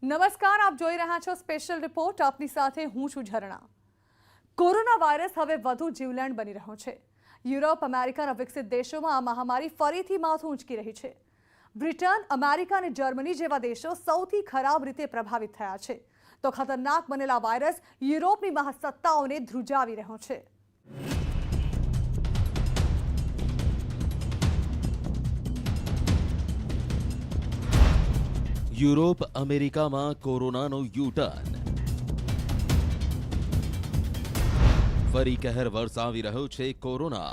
નમસ્કાર, આપ જોઈ રહ્યા છો સ્પેશિયલ રિપોર્ટ. આપની સાથે હું છું ઝરણા. કોરોના વાયરસ હવે વધુ જીવલેણ બની રહ્યો છે. યુરોપ, અમેરિકા અને વિકસિત દેશોમાં આ મહામારી ફરીથી માથું ઊંચકી રહી છે. બ્રિટન, અમેરિકા અને જર્મની જેવા દેશો સૌથી ખરાબ રીતે પ્રભાવિત થયા છે. તો ખતરનાક બનેલા વાયરસ યુરોપની મહાસત્તાઓને ધ્રુજાવી રહ્યો છે. યુરોપ, અમેરિકામાં કોરોનાનો યુ-ટર્ન. ફરી કહેર વરસાવી રહ્યો છે કોરોના.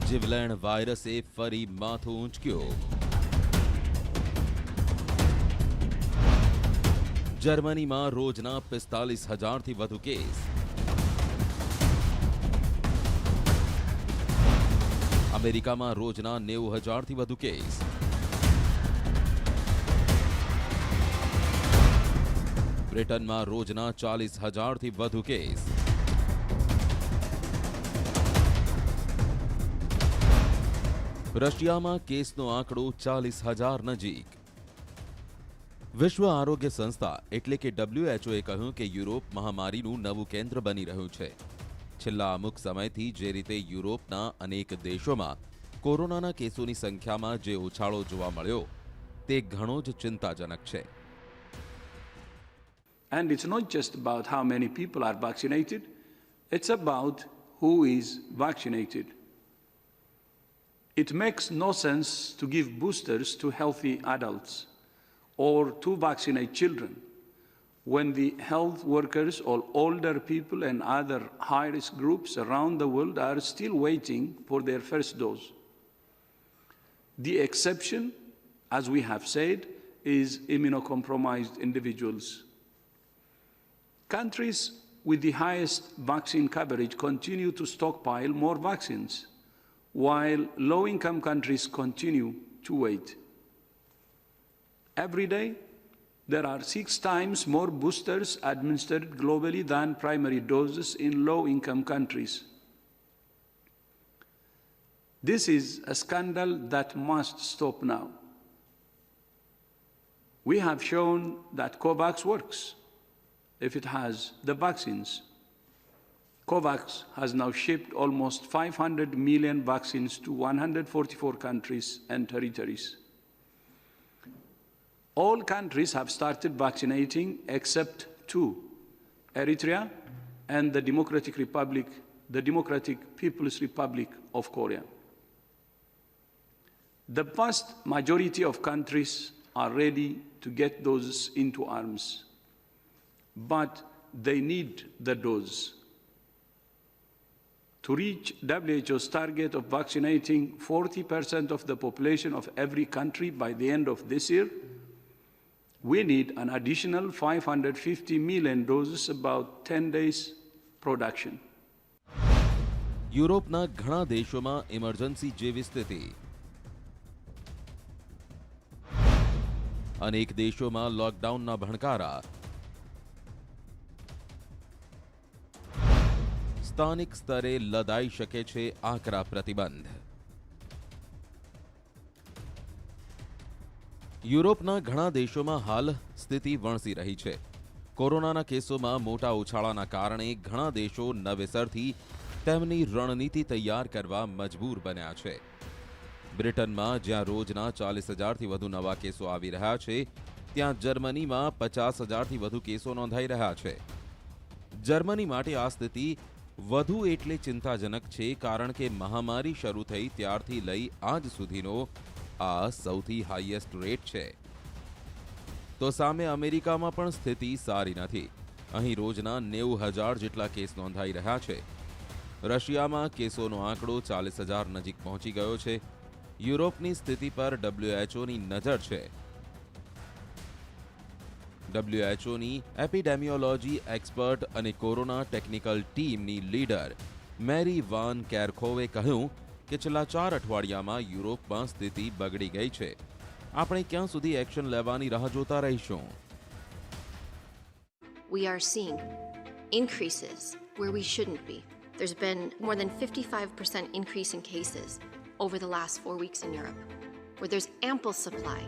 જીવલેણ વાયરસે ફરી માથું ઊંચક્યું. જર્મનીમાં રોજના 45,000થી વધુ કેસ. અમેરિકામાં રોજના 90,000થી વધુ કેસ. બ્રિટનમાં રોજના 40,000થી વધુ કેસ. રશિયામાં કેસનો આંકડો 40,000 નજીક. વિશ્વ આરોગ્ય સંસ્થા એટલે કે WHO એ કહ્યું કે યુરોપ મહામારીનું નવું કેન્દ્ર બની રહ્યું છે. છેલ્લા અમુક સમયથી જે રીતે યુરોપના અનેક દેશોમાં કોરોનાના કેસોની સંખ્યામાં જે ઉછાળો જોવા મળ્યો તે ઘણો જ ચિંતાજનક છે. And it's not just about how many people are vaccinated, it's about who is vaccinated. It makes no sense to give boosters to healthy adults or to vaccinate children when the health workers or older people and other high-risk groups around the world are still waiting for their first dose. The exception, as we have said, is immunocompromised individuals. Countries with the highest vaccine coverage continue to stockpile more vaccines, while low-income countries continue to wait. Every day, there are 6 times more boosters administered globally than primary doses in low-income countries. This is a scandal that must stop now. We have shown that COVAX works if it has the vaccines. COVAX has now shipped almost 500 million vaccines to 144 countries and territories. All countries have started vaccinating except 2, Eritrea and the Democratic People's Republic of Korea. The vast majority of countries are ready to get doses into arms, but they need the dose. To reach WHO's target of vaccinating 40% of the population of every country by the end of this year, we need an additional 550 million doses, about 10 days production. યુરોપના ઘણા દેશોમાં emergency જેવી સ્થિતિ. અનેક દેશોમાં લોકડાઉનના ભણકારા. સ્થાનિક સ્તરે લદાઈ શકે છે આકરા પ્રતિબંધ. યુરોપના ઘણા દેશોમાં હાલ સ્થિતિ વણસી રહી છે. કોરોનાના કેસોમાં મોટા ઉછાળાના કારણે ઘણા દેશો નવેસરથી તેમની રણનીતિ તૈયાર કરવા મજબૂર બન્યા છે. બ્રિટનમાં જ્યાં રોજના 40,000થી વધુ નવા કેસો આવી રહ્યા છે, ત્યાં જર્મનીમાં 50,000થી વધુ કેસો નોંધાઈ રહ્યા છે. જર્મની માટે આ સ્થિતિ વધુ એટલે ચિંતાજનક છે કારણ કે મહામારી શરૂ થઈ ત્યારથી લઈ આજ સુધીનો આ સૌથી હાઈએસ્ટ રેટ છે. તો સામે અમેરિકામાં પણ સ્થિતિ સારી નથી. અહીં રોજના 90,000 જેટલા કેસ નોંધાઈ રહ્યા છે. રશિયામાં કેસોનો આંકડો 40,000 નજીક પહોંચી ગયો છે. યુરોપની સ્થિતિ પર WHOની નજર છે. WHOની એપિડેમિયોલોજી એક્સપર્ટ અને કોરોના ટેકનિકલ ટીમની લીડર મેરી વાન કેરખોવે કહ્યું કે છેલ્લા 4 અઠવાડિયામાં યુરોપમાં સ્થિતિ બગડી ગઈ છે. આપણે ક્યાં સુધી એક્શન લેવાની રાહ જોતા રહીશું? We are seeing increases where we shouldn't be. There's been more than 55% increase in cases over the last 4 weeks in Europe. where there's ample supply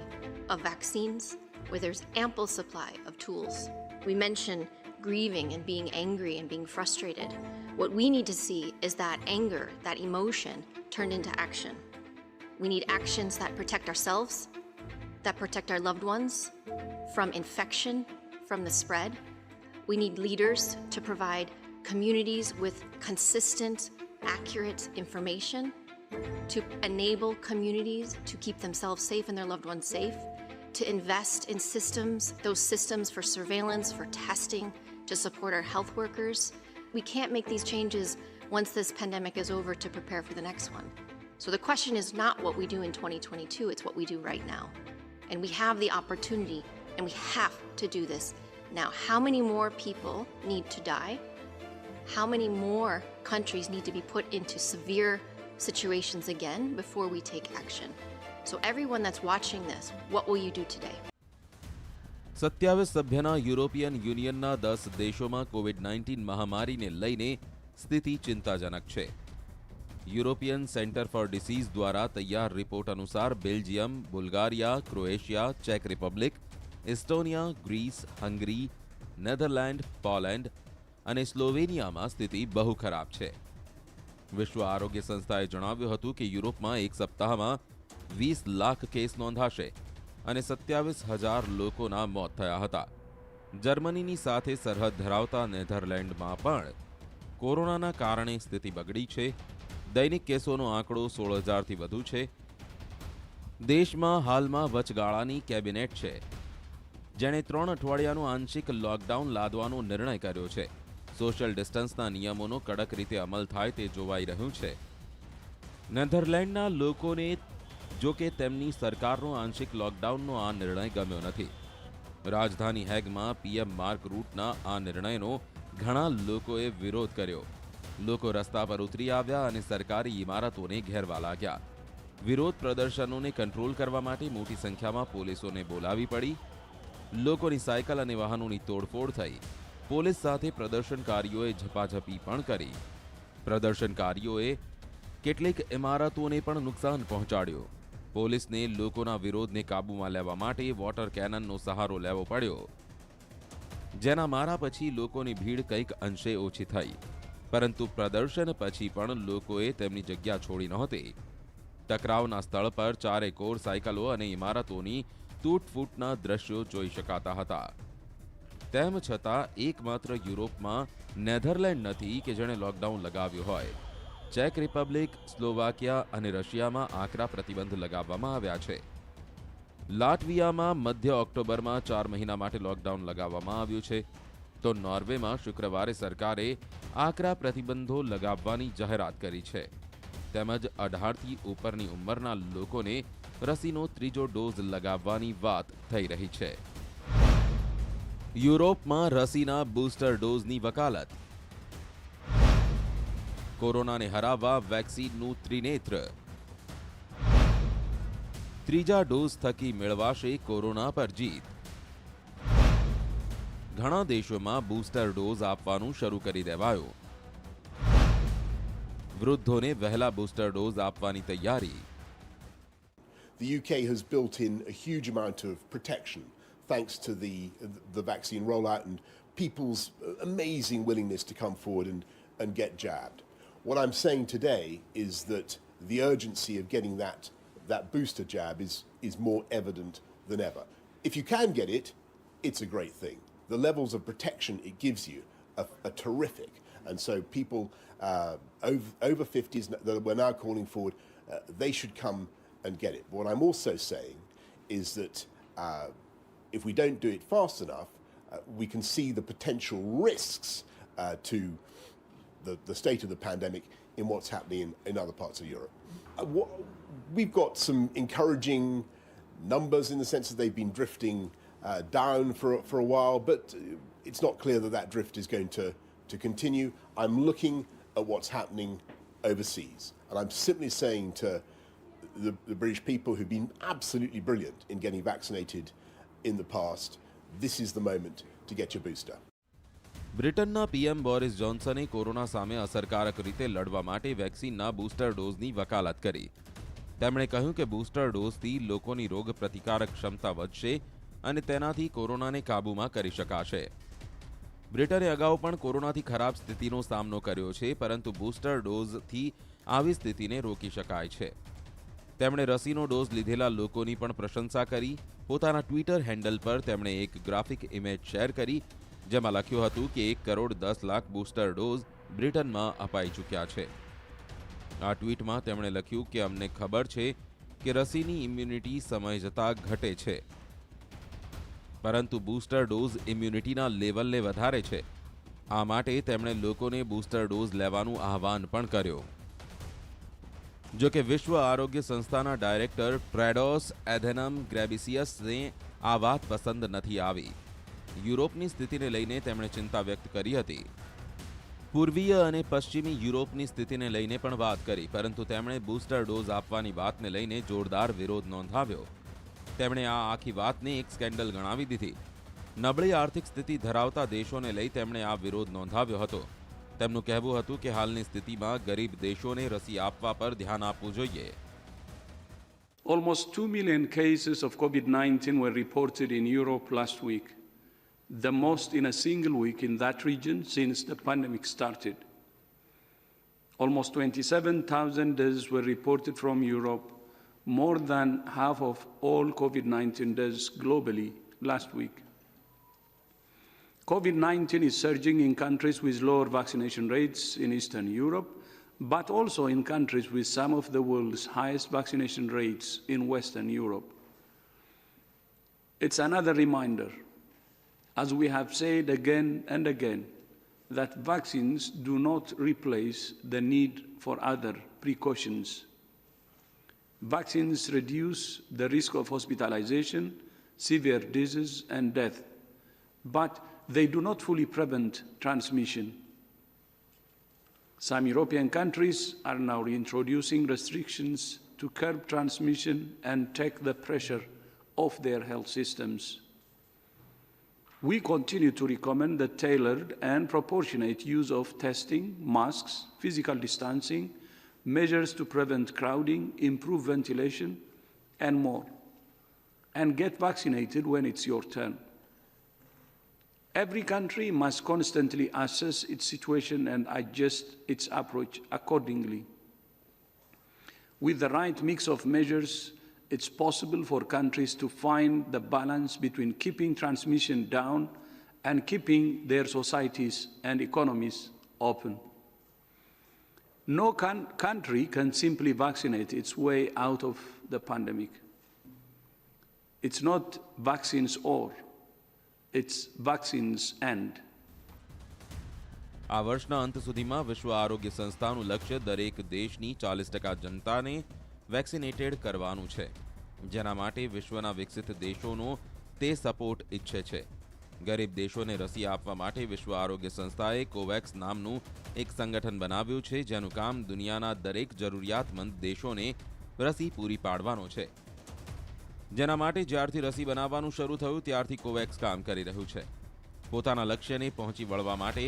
of vaccines, where there's ample supply of tools. We mention grieving and being angry and being frustrated. What we need to see is that anger, that emotion, turned into action. We need actions that protect ourselves, that protect our loved ones from infection, from the spread. We need leaders to provide communities with consistent, accurate information, to enable communities to keep themselves safe and their loved ones safe, to invest in systems, those systems for surveillance, for testing, to support our health workers. We can't make these changes once this pandemic is over to prepare for the next one. So the question is not what we do in 2022, it's what we do right now. And we have the opportunity, and we have to do this now. How many more people need to die? How many more countries need to be put into severe situations again before we take action? So everyone that's watching this, what will you do today? 27 સભ્યના European યુનિયનના 10 દેશોમાં COVID-19 મહામારીને લઈને સ્થિતિ ચિંતાજનક છે. European centre for disease દ્વારા તૈયાર report અનુસાર બેલ્જિયમ, બુલ્ગારિયા, ક્રોએશિયા, ચેક Republic, Estonia, Greece, Hungary, Netherlands, Poland અને સ્લોવેનિયામાં સ્થિતિ બહુ ખરાબ છે. વિશ્વ આરોગ્ય સંસ્થાએ જણાવ્યું હતું કે યુરોપમાં એક સપ્તાહમાં 20 લાખ કેસ નોંધાશે અને 27,000 લોકોના મોત થયા હતા. જર્મનીની સાથે સરહદ ધરાવતા નેધરલેન્ડમાં પણ કોરોનાના કારણે સ્થિતિ બગડી છે. દૈનિક કેસોનો આંકડો 16,000થી વધુ છે. દેશમાં હાલમાં વચગાળાની કેબિનેટ છે, જેણે 3 અઠવાડિયાનું આંશિક લોકડાઉન લાદવાનો નિર્ણય કર્યો છે. સોશિયલ ડિસ્ટન્સના નિયમોનો કડક રીતે અમલ થાય તે જોવાઈ રહ્યું છે. નેધરલેન્ડના લોકોને જો કે તેમની સરકારનો આંશિક લોકડાઉનનો આ નિર્ણય ગમ્યો નથી. રાજધાની હેગમાં પીએમ માર્ક રૂટના આ નિર્ણયનો ઘણા લોકોએ વિરોધ કર્યો. લોકો રસ્તા પર ઉતરી આવ્યા અને સરકારી ઇમારતોને ઘેરવા लाग्યા. વિરોધ પ્રદર્શનોને કંટ્રોલ કરવા માટે મોટી સંખ્યામાં પોલીસોને બોલાવી પડી. લોકોની સાયકલ અને વાહનોની તોડફોડ થઈ. પોલીસ સાથે પ્રદર્શનકારીઓએ ઝપાઝપી પણ કરી. પ્રદર્શનકારીઓએ કેટલીક ઇમારતોને પણ નુકસાન પહોંચાડ્યો. પોલીસને લોકોના વિરોધને કાબૂમાં લેવા માટે વોટર કેનનનો સહારો લેવો પડ્યો, જેના મારા પછી લોકોની ભીડ કંઈક અંશે ઓછી થઈ. પરંતુ પ્રદર્શન પછી પણ લોકોએ તેમની જગ્યા છોડી નહોતી. ટકરાવના સ્થળ પર ચારેકોર સાયકલો અને ઇમારતોની તૂટફૂટના દ્રશ્યો જોઈ શકાતા હતા. તેમ છતાં એકમાત્ર યુરોપમાં નેધરલેન્ડ નથી કે જેણે લોકડાઉન લગાવ્યું હોય. ચેક રિપબ્લિક, સ્લોવાકિયા અને રશિયામાં આકરા પ્રતિબંધ લગાવવામાં આવ્યા છે. લાટવિયામાં મધ્ય ઓક્ટોબરમાં 4 મહિના માટે લોકડાઉન લગાવવામાં આવ્યું છે. તો નોર્વેમાં શુક્રવારે સરકારે આકરા પ્રતિબંધો લગાવવાની જાહેરાત કરી છે. તેમજ 18થી ઉપરની ઉંમરના લોકોને રસીનો ત્રીજો ડોઝ લગાવવાની વાત થઈ રહી છે. યુરોપમાં રસીના બૂસ્ટર ડોઝની વકાલત. કોરોનાને હરાવવા વેક્સિનનું ત્રિનેત્ર. ત્રીજા ડોઝ થકી મેળવાશે કોરોના પર જીત. ઘણા દેશોમાં બૂસ્ટર ડોઝ આપવાનું શરૂ કરી દેવાયો. વૃદ્ધોને વહેલા બૂસ્ટર ડોઝ આપવાની તૈયારી. The UK has built in a huge amount of protection thanks to the vaccine rollout and people's amazing willingness to come forward and get jabbed. What I'm saying today is that the urgency of getting that booster jab is more evident than ever. If you can get it, it's a great thing. The levels of protection it gives you are terrific. And so people over 50s that we're now calling forward, they should come and get it. What I'm also saying is that if we don't do it fast enough, we can see the potential risks to the state of the pandemic in what's happening in other parts of Europe. We've got some encouraging numbers in the sense that they've been drifting down for a while, but it's not clear that drift is going to continue. I'm looking at what's happening overseas, and I'm simply saying to the British people who've been absolutely brilliant in getting vaccinated in the past, this is the moment to get your booster. બ્રિટનના PM Boris જોન્સને corona સામે અસરકારક રીતે લડવા માટે વેક્સિનના booster ડોઝની વકાલત કરી. તેમણે કહ્યું કે બૂસ્ટર ડોઝથી લોકોની રોગ પ્રતિકારક ક્ષમતા વધશે અને તેનાથી કોરોનાને કાબૂમાં કરી શકાશે. બ્રિટને અગાઉ પણ કોરોનાથી ખરાબ સ્થિતિનો સામનો કર્યો છે, પરંતુ બૂસ્ટર ડોઝથી આવી સ્થિતિને રોકી શકાય છે. તેમણે રસીનો ડોઝ લીધેલા લોકોની પણ પ્રશંસા કરી. પોતાના ટ્વિટર હેન્ડલ પર તેમણે એક ગ્રાફિક ઇમેજ શેર કરી, જેમાં લખ્યું હતું કે 1,10,00,000 બૂસ્ટર ડોઝ બ્રિટનમાં અપાઈ ચૂક્યા છે. આ ટ્વીટમાં તેમણે લખ્યું કે અમને ખબર છે કે રસીની ઇમ્યુનિટી સમય જતાં ઘટે છે, પરંતુ બૂસ્ટર ડોઝ ઇમ્યુનિટીના લેવલને વધારે છે. આ માટે તેમણે લોકોને બૂસ્ટર ડોઝ લેવાનું આહવાન પણ કર્યું. જો કે વિશ્વ આરોગ્ય સંસ્થાના ડાયરેક્ટર ટ્રેડોસ એધેનમ ગ્રેબિસિયસને આ વાત પસંદ નથી આવી. યુરોપની સ્થિતિને લઈને તેમણે ચિંતા વ્યક્ત કરી હતી. પૂર્વીય અને પશ્ચિમી યુરોપની સ્થિતિને લઈને પણ વાત કરી, પરંતુ તેમણે બૂસ્ટર ડોઝ આપવાની વાતને લઈને જોરદાર વિરોધ નોંધાવ્યો. તેમણે આ આખી વાતને એક સ્કેન્ડલ ગણાવી દીધી. નબળી આર્થિક સ્થિતિ ધરાવતા દેશોને લઈ તેમણે આ વિરોધ નોંધાવ્યો હતો. તેમનું કહેવું હતું કે હાલની સ્થિતિમાં ગરીબ દેશોને રસી આપવા પર ધ્યાન આપવું જોઈએ. Almost 2 million cases of COVID-19 were reported in Europe last week, the most in a single week in that region since the pandemic started. Almost 27,000 deaths were reported from Europe, more than half of all COVID-19 deaths globally last week. COVID-19 is surging in countries with lower vaccination rates in Eastern Europe, but also in countries with some of the world's highest vaccination rates in Western Europe. It's another reminder, as we have said again and again, that vaccines do not replace the need for other precautions. Vaccines reduce the risk of hospitalization, severe disease, and death, but they do not fully prevent transmission. Some European countries are now reintroducing restrictions to curb transmission and take the pressure off their health systems. We continue to recommend the tailored and proportionate use of testing, masks, physical distancing, measures to prevent crowding, improve ventilation, and more. And get vaccinated when it's your turn. Every country must constantly assess its situation and adjust its approach accordingly. With the right mix of measures, it's possible for countries to find the balance between keeping transmission down and keeping their societies and economies open. No country can simply vaccinate its way out of the pandemic. It's not vaccines or. It's vaccines and. આ વર્ષના અંત સુધીમાં વિશ્વ આરોગ્ય સંસ્થાનું લક્ષ્ય દરેક દેશની 40% જનતાને વેક્સિનેટેડ કરવાનું છે, જેના માટે વિશ્વના વિકસિત દેશોનો તે સપોર્ટ ઈચ્છે છે. ગરીબ દેશોને રસી આપવા માટે વિશ્વ આરોગ્ય સંસ્થાએ કોવેક્સ નામનું એક સંગઠન બનાવ્યું છે, જેનું કામ દુનિયાના દરેક જરૂરિયાતમંદ દેશોને રસી પૂરી પાડવાનો છે. જેના માટે જ્યારથી રસી બનાવવાનું શરૂ થયું ત્યારથી કોવેક્સ કામ કરી રહ્યું છે. પોતાના લક્ષ્યને પહોંચી વળવા માટે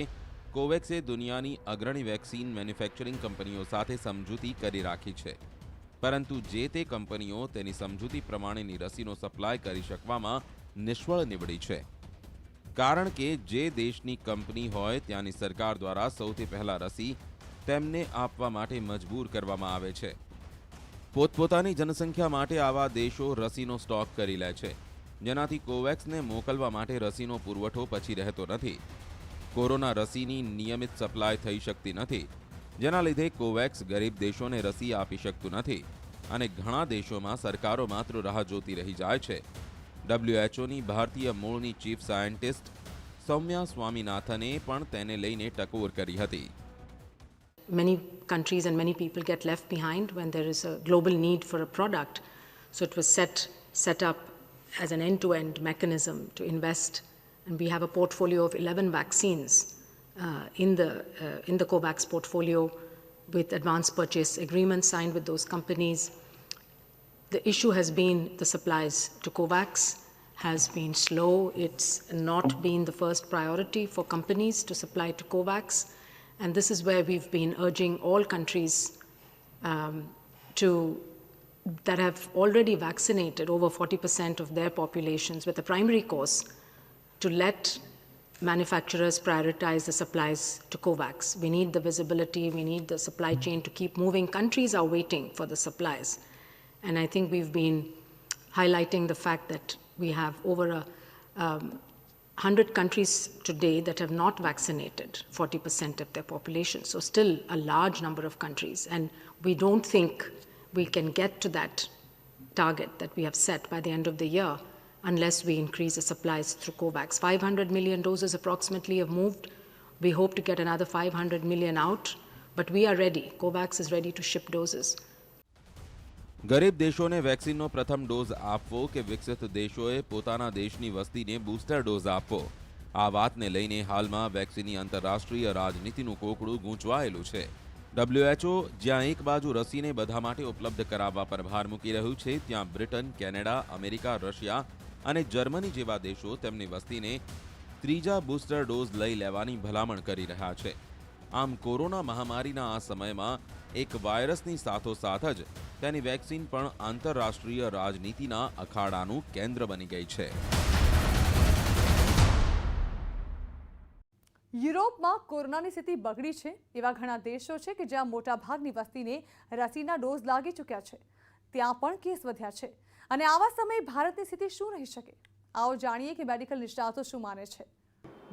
કોવેક્સે દુનિયાની અગ્રણી વેક્સિન મેન્યુફેક્ચરિંગ કંપનીઓ સાથે સમજૂતી કરી રાખી છે, પરંતુ જે તે કંપનીઓ તેની સમજૂતી પ્રમાણેની રસીનો સપ્લાય કરી શકવામાં નિષ્ફળ નીવડી છે. કારણ કે જે દેશની કંપની હોય ત્યાંની સરકાર દ્વારા સૌથી પહેલા રસી તેમને આપવા માટે મજબૂર કરવામાં આવે છે. પોતપોતાની જનસંખ્યા માટે આવા દેશો રસીનો સ્ટોક કરી લે છે, જેનાથી કોવેક્સને મોકલવા માટે રસીનો પુરવઠો પછી રહેતો નથી. કોરોના રસીની નિયમિત સપ્લાય થઈ શકતી નથી, જેના લીધે કોવેક્સ ગરીબ દેશોને રસી આપી શકતું નથી અને ઘણા દેશોમાં સરકારો માત્ર રાહ જોતી રહી જાય છે. WHOની ભારતીય મૂળની ચીફ સાયન્ટિસ્ટ સૌમ્યા સ્વામીનાથને પણ તેને લઈને ટકોર કરી હતી. Many countries and many people get left behind when there is a global need for a product. So it was set up as an end-to-end mechanism to invest, and we have a portfolio of 11 vaccines in the COVAX portfolio with advance purchase agreements signed with those companies. The issue has been the supplies to COVAX has been slow. It's not been the first priority for companies to supply to COVAX. And this is where we've been urging all countries to that have already vaccinated over 40% of their populations with a primary course to let manufacturers prioritize the supplies to COVAX. We need the visibility, we need the supply chain to keep moving. Countries are waiting for the supplies. And I think we've been highlighting the fact that we have over 100 countries today that have not vaccinated 40% of their population. So still a large number of countries. And we don't think we can get to that target that we have set by the end of the year unless we increase the supplies through COVAX. 500 million doses approximately have moved. We hope to get another 500 million out, but we are ready. COVAX is ready to ship doses. ગરીબ દેશોને વેક્સિનનો પ્રથમ dose આપવો કે વિકસિત દેશોએ પોતાના દેશની વસ્તીને બૂસ્ટર ડોઝ આપવો, આ વાતને લઈને હાલમાં વેક્સિનની આંતરરાષ્ટ્રીય રાજનીતિનું કોકડું ગૂંચવાયેલું છે. WHO જ્યાં એક બાજુ રસીને બધા માટે ઉપલબ્ધ કરાવવા પર ભાર મૂકી રહ્યું છે, ત્યાં બ્રિટન, કેનેડા, અમેરિકા, રશિયા અને જર્મની જેવા દેશો તેમની વસ્તીને ત્રીજા બૂસ્ટર ડોઝ લઈ લેવાની ભલામણ કરી રહ્યા છે. આમ કોરોના મહામારીના આ સમયમાં એક વાયરસની સાથોસાથ જ તેની વેક્સિન પણ આંતરરાષ્ટ્રીય રાજનીતિના અખાડાનું કેન્દ્ર બની ગઈ છે. યુરોપમાં કોરોનાની સ્થિતિ બગડી છે. એવા ઘણા દેશો છે કે જ્યાં મોટાભાગની વસ્તીને રસીના ડોઝ લાગી ચૂક્યા છે. ત્યાં પણ કેસ વધ્યા છે. અને આવા સમયે ભારતની સ્થિતિ શું રહી શકે? આવો જાણીએ કે મેડિકલ નિષ્ણાતો શું માને છે.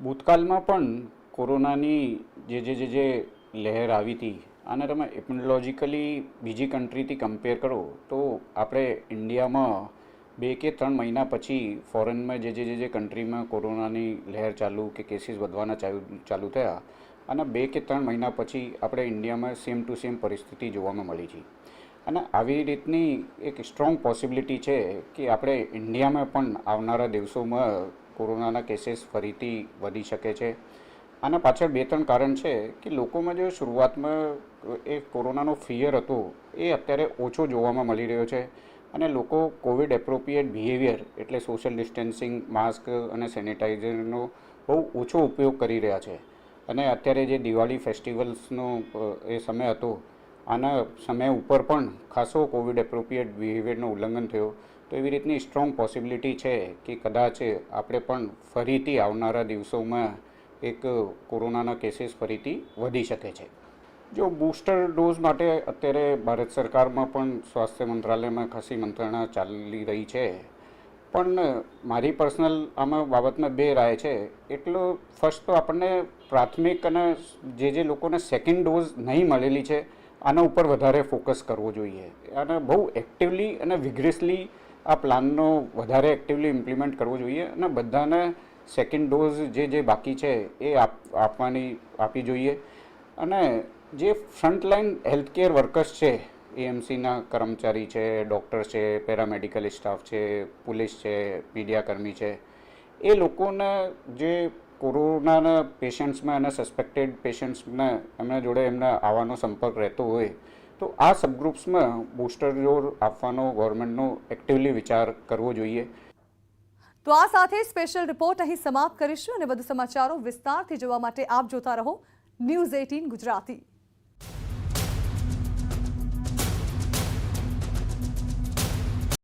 ભૂતકાળમાં પણ કોરોનાની જે લહેર આવી હતી અને તમે એપિડેમિયોલોજીકલી બીજી કન્ટ્રીથી કમ્પેર કરો તો આપણે ઇન્ડિયામાં 2 કે 3 મહિના પછી ફોરેનમાં જે કન્ટ્રીમાં કોરોનાની લહેર ચાલુ કે કેસીસ વધવાના ચાલુ થયા અને 2 કે 3 મહિના પછી આપણે ઇન્ડિયામાં સેમ ટુ સેમ પરિસ્થિતિ જોવામાં મળી છે. અને આવી રીતની એક સ્ટ્રોંગ પોસિબિલિટી છે કે આપણે ઇન્ડિયામાં પણ આવનારા દિવસોમાં કોરોનાના કેસીસ ફરીથી વધી શકે છે. આના પાછળ 2-3 કારણ છે કે લોકોમાં જે શરૂઆતમાં એ કોરોનાનો ફિયર હતો એ અત્યારે ઓછો જોવામાં મળી રહ્યો છે અને લોકો કોવિડ એપ્રોપ્રિએટ બિહેવિયર એટલે સોશિયલ ડિસ્ટન્સિંગ, માસ્ક અને સેનિટાઈઝરનો બહુ ઓછો ઉપયોગ કરી રહ્યા છે. અને અત્યારે જે દિવાળી ફેસ્ટિવલ્સનો એ સમય હતો આના સમય ઉપર પણ ખાસો કોવિડ એપ્રોપ્રિએટ બિહેવિયરનું ઉલ્લંઘન થયો. તો એવી રીતની સ્ટ્રોંગ પોસિબિલિટી છે કે કદાચ આપણે પણ ફરીથી આવનારા દિવસોમાં એક કોરોનાના કેસીસ ફરીથી વધી શકે છે. જો બૂસ્ટર ડોઝ માટે અત્યારે ભારત સરકારમાં પણ સ્વાસ્થ્ય મંત્રાલયમાં ખાસી મંત્રણા ચાલી રહી છે. પણ મારી પર્સનલ આમાં બાબતમાં 2 રાય છે. એટલો ફર્સ્ટ તો આપણને પ્રાથમિક અને જે લોકોને સેકન્ડ ડોઝ નહીં મળેલી છે આના ઉપર વધારે ફોકસ કરવો જોઈએ અને બહુ એક્ટિવલી અને વિગ્રેસલી આ પ્લાનનો વધારે એક્ટિવલી ઇમ્પ્લિમેન્ટ કરવો જોઈએ અને બધાને સેકન્ડ ડોઝ જે બાકી છે એ આપી જોઈએ. અને જે ફ્રન્ટલાઇન હેલ્થકેર વર્કર્સ છે, એએમસીના કર્મચારી છે, ડૉક્ટર્સ છે, પેરામેડિકલ સ્ટાફ છે, પોલીસ છે, મીડિયાકર્મી છે, એ લોકોને જે કોરોનાના પેશન્ટ્સમાં અને સસ્પેક્ટેડ પેશન્ટ્સના એમના જોડે એમના આવવાનો સંપર્ક રહેતો હોય તો આ સબગ્રુપ્સમાં બૂસ્ટર ડોઝ આપવાનો ગવર્મેન્ટનો એક્ટિવલી વિચાર કરવો જોઈએ. તો આ સાથે સ્પેશિયલ રિપોર્ટ અહીં સમાપ્ત કરીશું અને વધુ સમાચારો વિસ્તારથી જોવા માટે આપ જોતા રહો News18 ગુજરાતી.